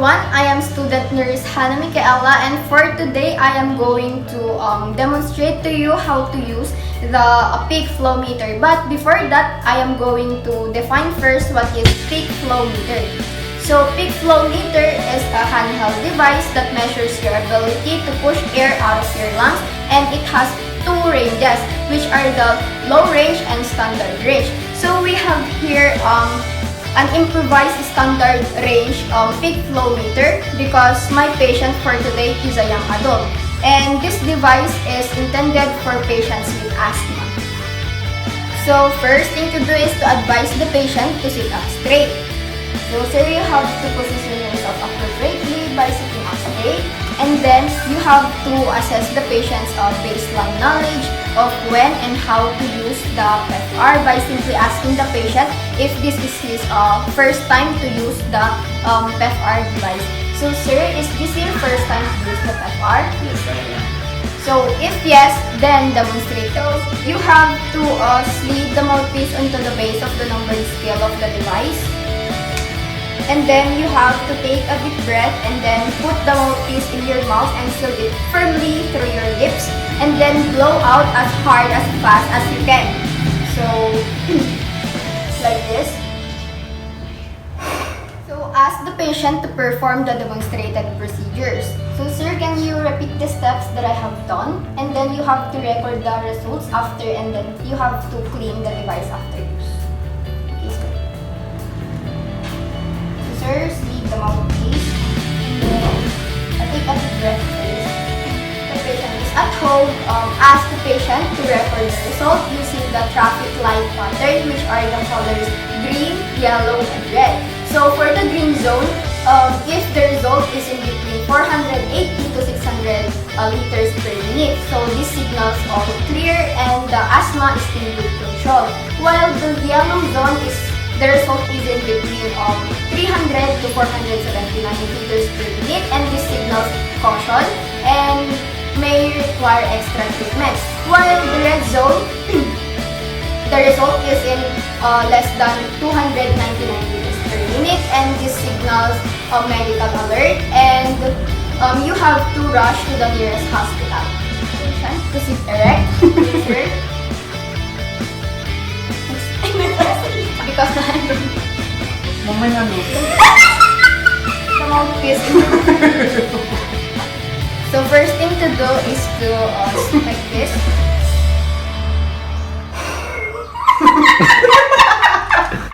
everyone, I am student nurse Hannah Micaela, and for today I am going to demonstrate to you how to use the peak flow meter. But before that, I am going to define first what is peak flow meter. So peak flow meter is a handheld device that measures your ability to push air out of your lungs, and it has two ranges, which are the low range and standard range. So we have here an improvised standard range peak flow meter because my patient for today is a young adult, and this device is intended for patients with asthma. So first thing to do is to advise the patient to sit up straight. So sir, you have to position yourself appropriately by sitting up straight, and then you have to assess the patient's baseline knowledge of when and how to use the PEFR by simply asking the patient if this is his first time to use the PEFR device. So sir, is this your first time to use the PEFR? Yes, I am. So if yes, then demonstrate. So you have to slid the mouthpiece onto the base of the numbered scale of the device. And then you have to take a deep breath and then put the mouthpiece in your mouth and seal it firmly through your lips, and then blow out as hard as fast as you can. So like this. So ask the patient to perform the demonstrated procedures. So sir, can you repeat the steps that I have done? And then you have to record the results after, and then you have to clean the device after use. Sir, sleep the mouthpiece, and then take a deep breath first. The patient is at home. Ask the patient to record the result using the traffic light pattern, which are the colors green, yellow, and red. So for the green zone, if the result is in between 480 to 600 liters per minute, so this signals all clear and the asthma is in good control. While the yellow zone is the result is in between 300 to 479 liters per minute, and this signals caution and may require extra treatments. While the red zone, the result is in less than 299 liters per minute, and this signals a medical alert, and you have to rush to the nearest hospital. Patient to sit erect. Sir. Because Mamaya no. the mouthpiece. So first thing to do is to like this.